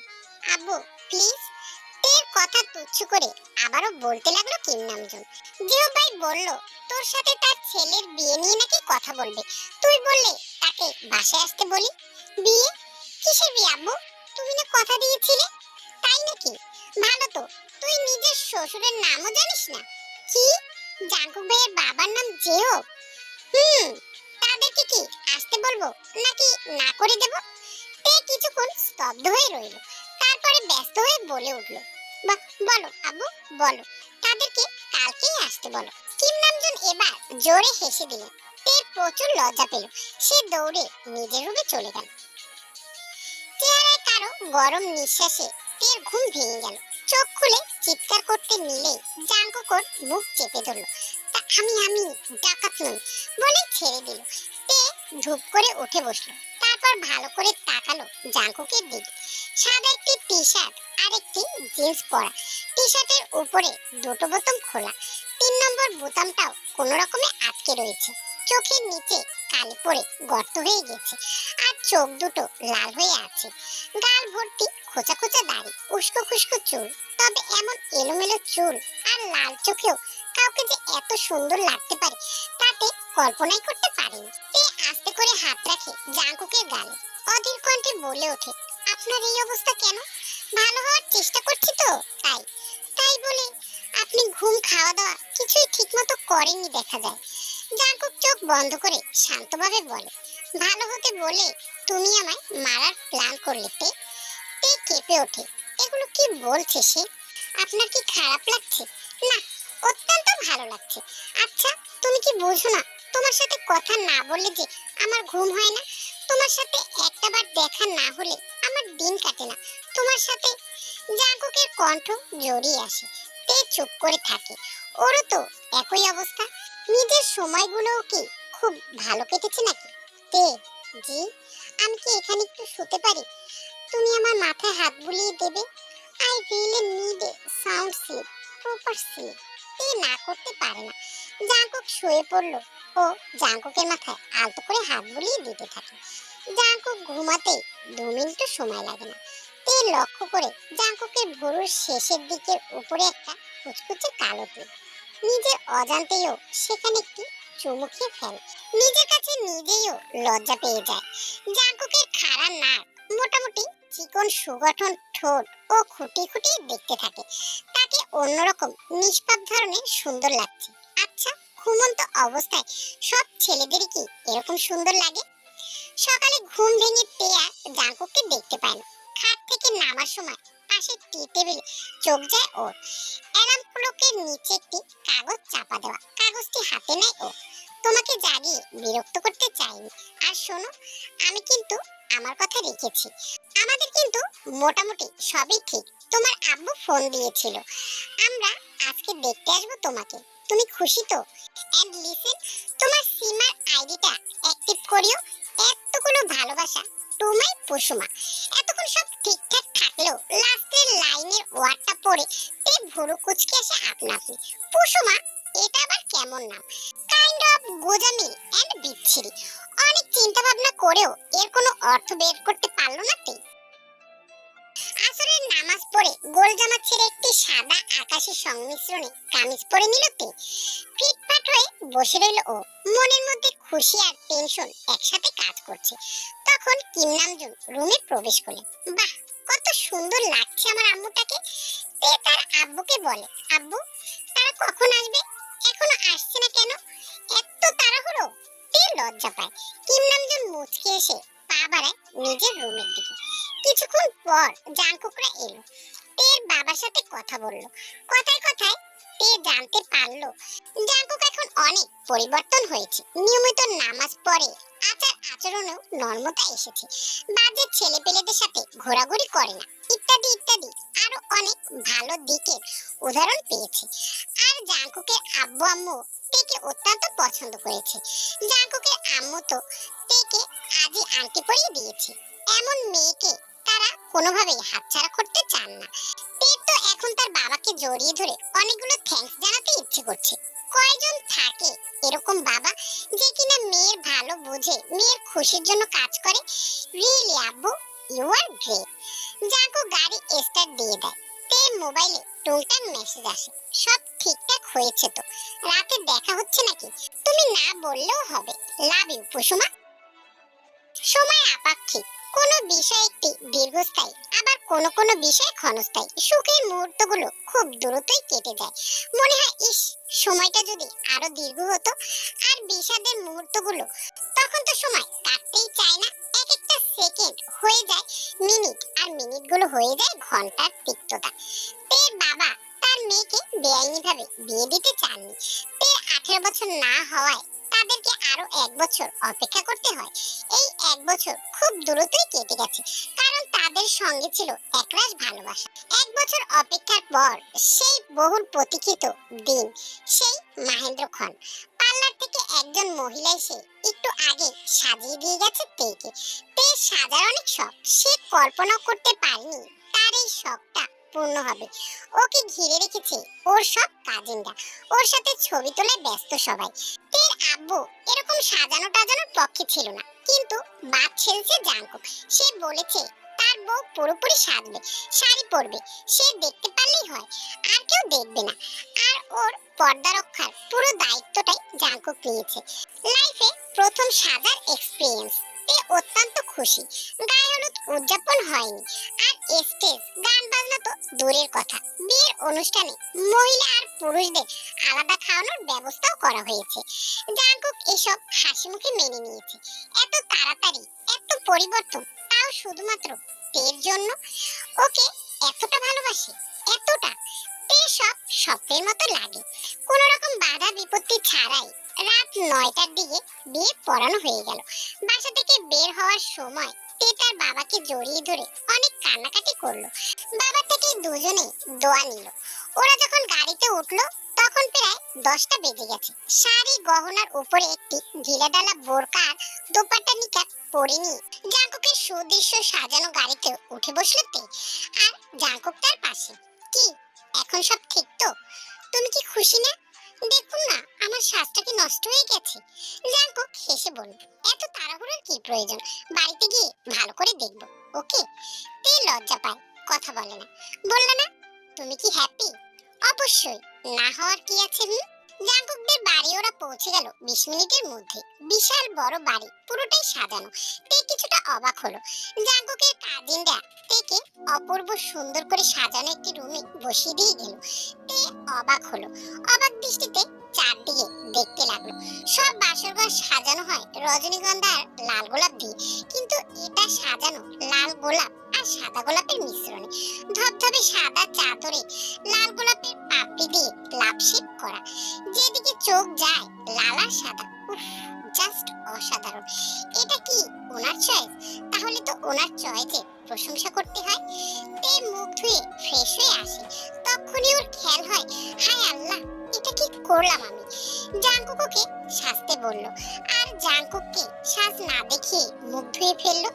[SPEAKER 1] আব্বু প্লিজ। তের কথা তুচ্ছ করে আবারও বলতে লাগলো কিম নামজুন, জিও ভাই বলল তোর সাথে তার ছেলের বিয়ে নিয়ে নাকি কথা বলবে, তুই বললে তাকে বাসায় আসতে বলি। বিয়ে? কিসের বিয়ে আব্বু? তুমি না কথা দিয়েছিলে। তাই নাকি? ভালো তো, তুই নিজের শ্বশুরের নামও জানিস না। কি? জাঙ্কুক ভাইয়ের বাবার নাম জেও? হুম। তাদেরকে কি আসতে বলবো নাকি না করে দেব? তে কিছুক্ষণ স্তব্ধ হয়ে রইল, তারপরে ব্যস্ত হয়ে বলে উঠল, বলো আব্বু, বলো, তাদেরকে কালকেই আসতে বলো। কিম নামজুন এবার জোরে হেসে দিলেন। তে প্রচুর লজ্জা পেল। সে দৌড়ে নিজের রুমে চলে গেল। চেহারায় কারো গরম নিঃশ্বাসে তের ঘুম ভেঙে গেল। চোখ খুলে চিৎকার করতে নিলে জাঙ্কুক ওর মুখ চেপে ধরল। তা আমি ডাকাত নই বলে ছেড়ে দিল। তে ধূপ করে উঠে বসলো। তারপর ভালো করে তাকালো জাঙ্কুকের দিকে। সাদা একটি টি শার্ট আর একটি জিন্স পরা। টি শার্টের উপরে দুটো বোতাম খোলা, 3 নম্বর বোতামটাও কোনো রকমে আটকে রয়েছে। চোখের নিচে কালি পড়ে গর্ত হয়ে গেছে, আর চোখ দুটো লাল হয়ে আছে। গাল ভর্তি খোঁচা খোঁচা দাড়ি, উস্কো খুস্কো চুল। তবে এমন এলোমেলো চুল আর লাল চোখেও কাউকে যে এত সুন্দর লাগতে পারে তাতে কল্পনাই করতে পারেনি। তে আস্তে করে হাত রাখে জাঙ্কুকের গালে, অধীর কণ্ঠে বলে ওঠে, আপনার এই অবস্থা কেন? ভালো হওয়ার চেষ্টা করছি তো তাই। তাই বলে আপনি ঘুম, খাওয়া দাওয়া কিছুই ঠিকমতো করেননি দেখা যায়। জাঙ্কুক চোখ বন্ধ করে শান্তভাবে বলে, ভালো হতে বলে তুমি আমায় মারার প্ল্যান করলে। তে তে কেঁপে ওঠে, এগুলো কি বলছে সে? আপনার কি খারাপ লাগছে? না, অত্যন্ত ভালো লাগছে। আচ্ছা, তুমি কি বুঝো না তোমার সাথে কথা না বললে যে আমার ঘুম হয় না? তোমার সাথে একটাবার দেখা না হলে আমার দিন কাটে না। তোমার সাথে। জাঙ্কুকের কণ্ঠ জড়িয়ে আসে। তে চুপ করে থাকে। ওরও তো একই অবস্থা। নিজের সময়গুলোও কি খুব ভালো কেটেছে নাকি? তে, জি, আমি কি এখানে একটু শুতে পারি? তুমি আমার মাথায় হাত বুলিয়ে দেবে? I really need a sound sleep, proper slip. তে না করতে পারে না। জাঙ্কুক শুয়ে পড়লো ও জাঙ্কুকের মাথায় আলতো করে হাত বুলিয়ে দিতে থাকে। জাঙ্কুক ঘুমাতে 2 মিনিটও সময় লাগে না। তে লক্ষ্য করে জাঙ্কুকের ভুরুর শেষের দিকের উপরে একটা কুচকুচে কালো তিল। নিজের অজান্তেও সেখানে একটি চুমু খেয়ে ফেলে। নিজের কাছে নিজেও লজ্জা পেয়ে যায়। জাঙ্কুকের খাড়া নাক মোটামুটি চিকন সুগঠন ঠোঁট ও খুঁটি খুঁটি দেখতে থাকে। তাকে অন্যরকম নিষ্পাপ ধরনের সুন্দর লাগছে। আচ্ছা, ঘুমন্ত অবস্থায় সব ছেলেদেরই কি এরকম সুন্দর লাগে? সকালে ঘুম ভেঙে পেয়া জাঙ্কুককে দেখতে পায় না। খাট থেকে নামার সময় পাশে টি টেবিলে চোখ যায় ওর। অ্যালার্ম ক্লকের নিচে একটি কাগজ চাপা দেওয়া। কাগজটি হাতে নেয় ও। তোমাকে জাগিয়ে বিরক্ত করতে চাইনি। আর শোনো, আমি কিন্তু আমার কথা রেখেছি। আমাদের কিন্তু মোটামুটি সবই ঠিক। তোমার আব্বু ফোন দিয়েছিল, আমরা আজকে দেখতে আসবো তোমাকে। তুমি খুশি তো? এন্ড লিসেন, তোমার সিমার আইডিটা অ্যাক্টিভ করিও। এতগুলো ভালোবাসা, তোমায় কুসুমা। এতক্ষণ সব ঠিকঠাক থাকলেও লাস্টের লাইনের ওয়ার্ডটা পড়ে তে ভুরু কুচকে আসে আপনা আপনি। কুসুমা, এটা আবার কেমন নাম? কাইন্ড অফ গোজামিল এন্ড বিচ্ছিরি। অনেক চিন্তা ভাবনা করেও এর কোনো অর্থ বের করতে পারলো না তে। আসরের নামাজ পড়ে গোল জামা ছেড়ে একটি সাদা আকাশি সংমিশ্রণে কামিজ পরে নিল তে। ফিটফাট হয়ে বসে রইল ও। মনের মধ্যে খুশি আর টেনশন একসাথে কাজ করছে। তখন কিম নামজুন রুমে প্রবেশ করলেন। বাহ, কত সুন্দর লাগছে আমার আম্মুটাকে। তে তার আব্বুকে বলে, আব্বু, তারা কখন আসবে? এখনো আসছে না কেন? এত তাড়াহুড়ো? তে লজ্জা পায়। কিম নামজুন মুচকি এসে পা বাড়ায় নিজের রুমের দিকে। কিছুক্ষণ পর জাংকুকরা এলো। তের বাবার সাথে কথা বলল। কথায় কথায় তে জানতে পারলো জাংকুক এখন অনেক পরিবর্তন হয়েছে। নিয়মিত নামাজ পড়ে, আচার আচরণেও নর্মতা এসেছে। বাজে ছেলেপেলেদের সাথে ঘোরাঘুরি করে না, ইত্যাদি ইত্যাদি আরো অনেক ভালো দিকের উদাহরণ পেয়েছে। আর জাংকুকের আব্বু আম্মু তেকে অত্যন্ত পছন্দ করেছে। জাংকুকের আম্মু তো তেকে আজই আংটি পরিয়ে দিয়েছে। এমন মেয়েকে তারা কোনোভাবেই হাতছাড়া করতে চান না। তে তো এখন তার বাবাকে জড়িয়ে ধরে অনেকগুলো থ্যাঙ্কস জানাতে ইচ্ছে করছে। কয়জন থাকে এরকম বাবা যে কিনা মেয়ের ভালো বুঝে মেয়ের খুশির জন্য কাজ করে? রিয়েলি আব্বু, ইউ আর গ্রেট। জাগো গাড়ি স্টার্ট দিয়ে দেয়। তে মোবাইলে টুকটাক মেসেজ আসে, সব ঠিকঠাক হয়েছে তো? রাতে দেখা হচ্ছে নাকি? তুমি না বললেও হবে। Love you Kusuma. সময় আপেক্ষিক। কোনো বিষয় একটি দীর্ঘস্থায়ী, আবার কোনো কোনো বিষয় ক্ষণস্থায়ী। সুখের মুহূর্তগুলো খুব দ্রুতই কেটে যায়। মনে হয়, ইস, সময়টা যদি আরো দীর্ঘ হতো। আর বিষাদের মুহূর্তগুলো, তখন তো সময় কাটতেই চায় না। এক একটা সেকেন্ড হয়ে যায় মিনিট, আর মিনিটগুলো হয়ে যায় ঘন্টার তিক্ততা। তের বাবা তার মেয়েকে বেআইনিভাবে বিয়ে দিতে চাননি। তের 18 বছর না হওয়ায় তাদেরকে আরো 1 বছর অপেক্ষা করতে হয়। এই 1 বছর খুব দ্রুতই কেটে গেছে, কারণ তাদের সঙ্গে ছিল একরাশ ভালোবাসা। 1 বছর অপেক্ষার পর সেই বহুল প্রতীক্ষিত দিন, সেই মাহেন্দ্রক্ষণ। পার্লার থেকে একজন মহিলা এসে একটু আগে সাজিয়ে দিয়ে গেছে তেকে। তে সাজার অনেক শখ, সে কল্পনা করতে পারেনি তার এই শখটা পূর্ণ হবে। ওকে ঘিরে রেখেছে ওর সব কাজিনরা, ওর সাথে ছবি তোলায় ব্যস্ত সবাই। তের আব্বু এরকম সাজানো টাজানোর পক্ষে ছিল না, কিন্তু বাদ ছেড়েছে জাংকুক। সে বলেছে তার বউ পুরোপুরি সাজবে, শাড়ি পরবে, সে দেখতে পারলেই হয়, আর কেউ দেখবে না। আর ওর পর্দা রক্ষার পুরো দায়িত্বটাই জাংকুক নিয়েছে। লাইফে প্রথম সাজার এক্সপেরিয়েন্স। তে অত্যন্ত খুশি। গায়ে হলুদ উদযাপন হয়নি, আর স্টেজ গান বাজনা তো দূরের কথা, বিয়ের অনুষ্ঠানে মহিলা আর পুরুষদের আলাদা খাওয়ানোর ব্যবস্থাও করা হয়েছে। জাংকুক এসব হাসি মুখে মেনে নিয়েছে। এত তাড়াতাড়ি এত পরিবর্তন, তাও শুধুমাত্র তের জন্য। ওকে এতটা ভালোবাসে, এতটা। তে সব স্বপ্নের মতো লাগে। কোন রকম বাধা বিপত্তি ছাড়াই রাত 9টার দিকে বিয়ে পড়ানো হয়ে গেল। বাসা থেকে বের হওয়ার সময় তে তার বাবাকে জড়িয়ে ধরে অনেক কান্নাকাটি করলো। বাবা থেকে দুজনে দোয়া নিল। ওরা যখন গাড়িতে উঠলো তখন প্রায় 10টা বেজে গেছে। শাড়ি গহনার উপরে একটি ঢিলাঢালা বোরকা আর দোপাট্টা নিকাব পরে নিয়ে জাংকুকের সুদৃশ্য সাজানো গাড়িতে উঠে বসলো তে। আর জাংকুক তার পাশে। কি, এখন সব ঠিক তো? তুমি কি খুশি না? দেখুন না, আমার শ্বাসটা কি নষ্ট হয়ে গেছে? জাংকুক হেসে বলল, এত তাড়াহুড়োর কি প্রয়োজন? বাড়িতে গিয়ে ভালো করে দেখবো, ওকে? তে লজ্জা পায়, কথা বলে না। বলল না, তুমি কি হ্যাপি? অবশ্যই, না হওয়ার কি আছে? জাংকুকদের বাড়ি ওরা পৌঁছে গেল 20 মিনিটের মধ্যে। বিশাল বড় বাড়ি, পুরোটাই সাজানো। তে কিছুটা অবাক হলো। জাঙ্কুকের কাজিনরা তেকে অপূর্ব সুন্দর করে সাজানো একটি রুমে বসিয়ে দিয়ে গেল। তে অবাক হলো, অবাক দৃষ্টিতে চারদিকে দেখতে লাগলো। সব বাসরঘর সাজানো হয় রজনীগন্ধা আর লাল গোলাপ দিয়ে, কিন্তু এটা সাজানো লাল গোলাপ আর সাদা গোলাপের মিশ্রণে। ধবধবে সাদা চাদরে লাল গোলাপের পাপড়ি দিয়ে লাপশেপ করা, যেদিকে চোখ যায় লাল আর সাদা। জাস্ট অসাধারণ। এটা কি ওনার চয়েস? তাহলে তো ওনার চয়েসে প্রশংসা করতে হয়। তে মুখ ধুয়ে ফ্রেশ হয়ে আসে, তখনই ওর খেয়াল হয়, হায় আল্লাহ, এটা কি করলাম আমি? জাঙ্কুক ওকে সাজতে বলল, আর জাঙ্কুককে সাজ না দেখিয়ে মুখ ধুয়ে ফেললো।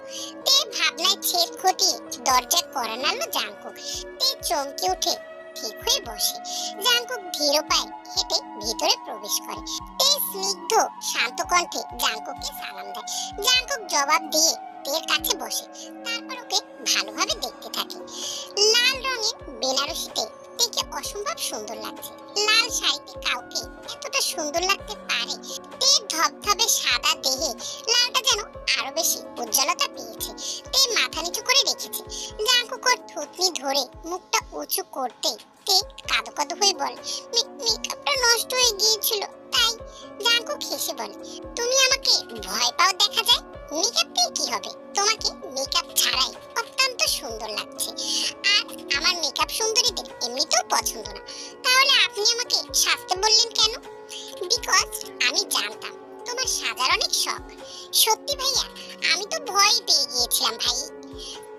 [SPEAKER 1] তে ভাবনায় ছেদ ঘটিয়ে দরজা কড়া নাড়ল জাঙ্কুক। তে চমকে উঠে ঠিক হয়ে বসে। জাঙ্কুক ধীর পায়ে হেঁটে ভিতরে প্রবেশ করে। তে স্নিগ্ধ শান্ত কণ্ঠে জাঙ্কুককে সালাম দেয়। জাঙ্কুক জবাব দিয়ে তের কাছে বসে, তারপর ওকে ভালোভাবে দেখতে থাকে। লাল রঙের বেনারসিতে তেকে অসম্ভব সুন্দর লাগছে। লাল শাড়িতে কাউকে এতটা সুন্দর লাগতে পারে? তে ধবধবে সাদা দেহে লালটা যেন আরো বেশি উজ্জ্বলতা পেয়েছে। তে মাথা নিচু করে রেখেছে। জাঙ্কুক ওর থুতনি ধরে মুখটা উঁচু করতে তে কাঁদো কাঁদো হয়ে বলে, মেকআপটা নষ্ট হয়ে গিয়েছিল তাই। জাঙ্কুক হেসে বলে, তুমি আমাকে ভয় পাও দেখা যায়? মেকআপ দিয়ে কি হবে? তোমাকে মেকআপ ছাড়াই অত্যন্ত সুন্দর লাগছে। আর আমার মেকআপ সুন্দরীদের এমনিতেও পছন্দ না, তাহলে আপনি আমাকে সাজতে বললেন কেন? বিকজ আমি জানতাম তোমার সাজার অনেক শখ। সত্যি ভাইয়া, আমি তো ভয় পেয়ে গিয়েছিলাম ভাই।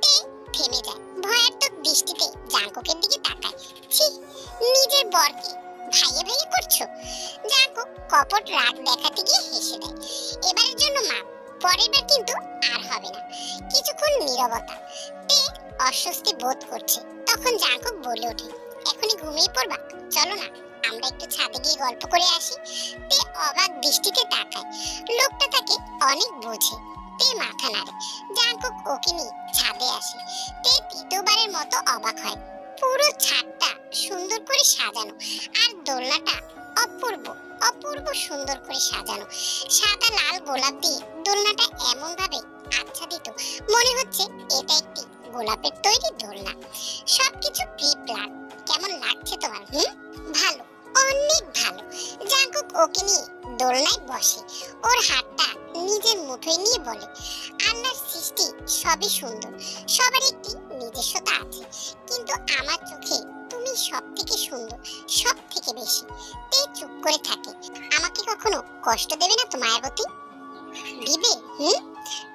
[SPEAKER 1] তে থেমে যায়, ভয়ার্থক দৃষ্টিতে জাঙ্কুকের দিকে তাকায়। ছি, নিজের বরকে ভাইয়া ভাইয়া করছো? জাঙ্কুক কপট রাগ দেখাতে গিয়ে হেসে দেয়। এবারের জন্য মাপ, পরের বার কিন্তু আর হবে না। কিছুক্ষণ নীরবতা। তে অস্বস্তি বোধ করছে, তখন জাঙ্কুক বলে ওঠে, এখনই ঘুমিয়ে পড়বা? চলো না, আমরা একটু ছাদে গিয়ে গল্প করে আসি। তে অবাক দৃষ্টিতে তাকায়। লোকটা তাকে অনেক বোঝে। তে মাথা নাড়ে। জাঙ্কুক ওকে নিয়ে ছাদে আসে। তে তৃতীয়বারের মতো অবাক হয়। পুরো ছাদটা সুন্দর করে সাজানো, আর দোলনাটা অপূর্ব অপূর্ব সুন্দর করে সাজানো। সাদা লাল গোলাপ দিয়ে দোলনাটা এমন ভাবে আচ্ছাদিত, মনে হচ্ছে এটা একটি গোলাপের তৈরি দোলনা। সবকিছু প্রি প্ল্যান। কেমন লাগছে তোমার? ভালো, অনেক ভালো। জাঙ্কুক ওকে নিয়ে দোলনায় বসে। ওর হাতটা নিজের মুঠোয় নিয়ে বলে, আল্লাহর সৃষ্টি সবই সুন্দর, সবার একটি নিজস্বতা আছে, কিন্তু আমার চোখে তুমি সব থেকে সুন্দর, সব থেকে বেশি। তে চুপ করে থাকে। আমাকে কখনো কষ্ট দেবে না তো মায়াবতী? দিবে?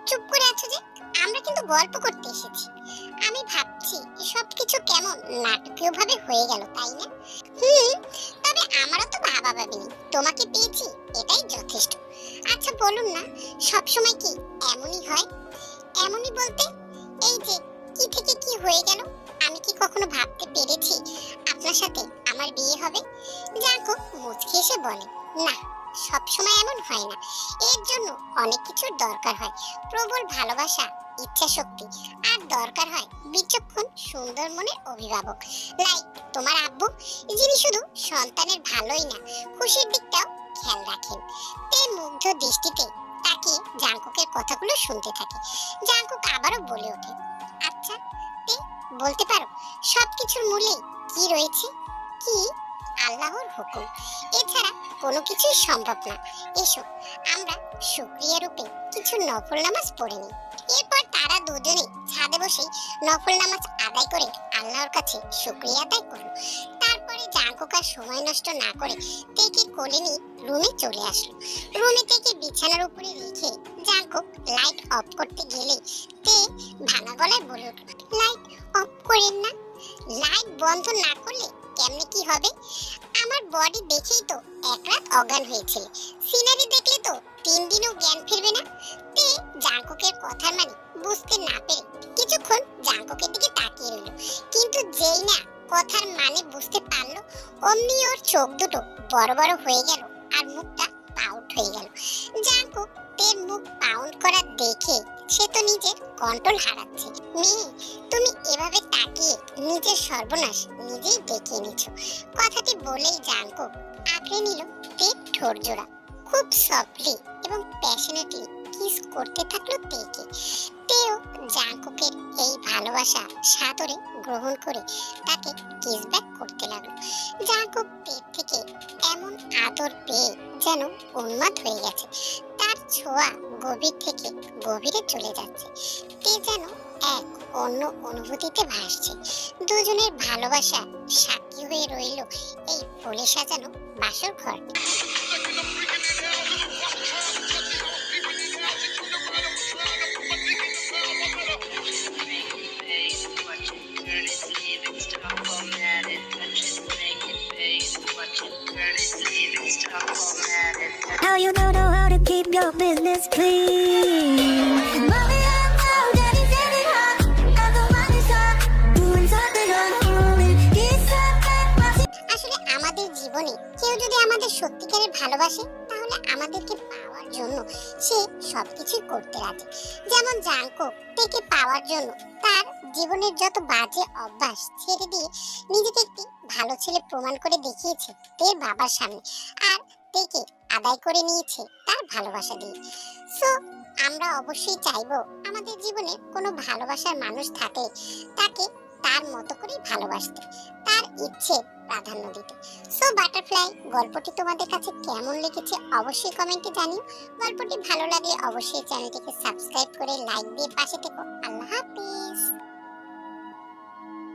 [SPEAKER 1] চুপ করে আছো যে? আমরা কিন্তু গল্প করতে এসেছি। আমি ভাবছি সবকিছু কেমন নাটকীয় ভাবে হয়ে গেল, তাই না? তবে আমারও তো ভাবা ভাবিনি, তোমাকে পেয়েছি এটাই যথেষ্ট। আচ্ছা বলুন না, সবসময় কি এমনই হয়? এমনই বলতে এই যে কি থেকে কি হয়ে গেল। আমি কি কখনো ভাবতে পেরেছি আপনার সাথে আমার বিয়ে হবে? জাঙ্কুক মুচকি এসে বলে, না, সবসময় এমন হয় না। এর জন্য অনেক কিছুর দরকার হয়, প্রবল ভালোবাসা, ইচ্ছা শক্তি, আর দরকার হয় বিচক্ষণ সুন্দর মনের অভিভাবক লাইক তোমার আব্বু, যিনি শুধু সন্তানের ভালোই না, খুশির দিকটাও খেয়াল রাখেন। তে মুগ্ধ দৃষ্টিতে তাকিয়ে জাঙ্কুকের কথাগুলো শুনতে থাকে। জাঙ্কুক আবারও বলে ওঠে, আচ্ছা তে, বলতে পারো সবকিছুর মূলে কি রয়েছে? কি? আল্লাহর হুকুম, এছাড়া কোনো কিছুই সম্ভব না। এসো আমরা শুকরিয়া রূপে কিছু নফল নামাজ পড়ে নিই। এরপর তারা দুজনে ছাদে বসে নফল নামাজ আদায় করে আল্লাহর কাছে শুকরিয়া আদায় করলো। তারপরে জাঙ্কুক আর সময় নষ্ট না করে তেকে কোলে নিয়ে রুমে চলে আসলো। রুমে থেকে বিছানার উপরে রেখে জাঙ্কুক লাইট অফ করতে গেলে তে ভাঙা গলায় বলে উঠল, লাইট অফ করেন না। লাইট বন্ধ না করলে কেমনে কি হবে? আমার বডি দেখেই তো এক রাত অজ্ঞান হয়েছিল, সিনারি দেখলে তো 3 দিনও জ্ঞান ফিরবে না। তে জাঙ্কুকের কথার মানে বুঝতে না পেরে কিছুক্ষণ জাঙ্কুকের দিকে তাকিয়ে রইল, কিন্তু যেই না কথার মানে বুঝতে পারলো, অমনি ওর চোখ দুটো বড় বড় হয়ে গেল আর মুখটা পাউট হয়ে গেল। জাঙ্কুক তের মুখ পাউন্ড করা দেখে সে তো নিজের কন্ট্রোল হারাচ্ছে। মেয়ে, তুমি এভাবে তাকিয়ে নিজের সর্বনাশ নিজেই ডেকে এনেছো। কথাটি বলেই জাঙ্কুক আঁকড়ে নিল তের ঠোঁট জোড়া। খুব সফটলি এবং প্যাশনেটলি কিস করতে থাকলো তেকে। তেও জাঙ্কুকের এই ভালোবাসা সাদরে গ্রহণ করে তাকে কিস ব্যাক করতে লাগলো। জাঙ্কুক তের থেকে এমন আদর পেয়ে যেন উন্মাদ হয়ে গেছে। তার ছোঁয়া গভীর থেকে গভীরে চলে যাচ্ছে। তে যেন এক অন্য অনুভূতিতে ভাসছে। দুজনের ভালোবাসা সাক্ষী হয়ে রইল এই ফুলে সাজানো বাসর ঘর।
[SPEAKER 2] How you don't know how to keep your business clean? Mommy, I know daddy's in it hot. Got the money shot, doing something unholy. He's something
[SPEAKER 1] আসলে আমাদের জীবনে কেউ যদি আমাদের সত্যিকারের ভালোবাসে তাহলে আমাদেরকে পাওয়ার জন্য সে সবকিছুই করতে রাজি। যেমন জাঙ্কুক তেকে পাওয়ার জন্য তার জীবনের যত বাজে অভ্যাস ছেড়ে দিয়ে নিজেকে একটি ভালো ছেলে প্রমাণ করে দেখিয়েছে তের বাবার সামনে, আর তেকে আদায় করে নিয়েছে তার ভালোবাসা দিয়ে। সো আমরা অবশ্যই চাইবো আমাদের জীবনে কোনো ভালোবাসার মানুষ থাকে তাকে তার মতো করেই ভালোবাসতে, তার ইচ্ছে প্রাধান্য দিতে। সো বাটারফ্লাই গল্পটি তোমাদের কাছে কেমন লেগেছে অবশ্যই কমেন্টে জানিও। গল্পটি ভালো লাগলে অবশ্যই চ্যানেলটিকে সাবস্ক্রাইব করে লাইক দিয়ে পাশে থেকো। আল্লাহ হাফেজ।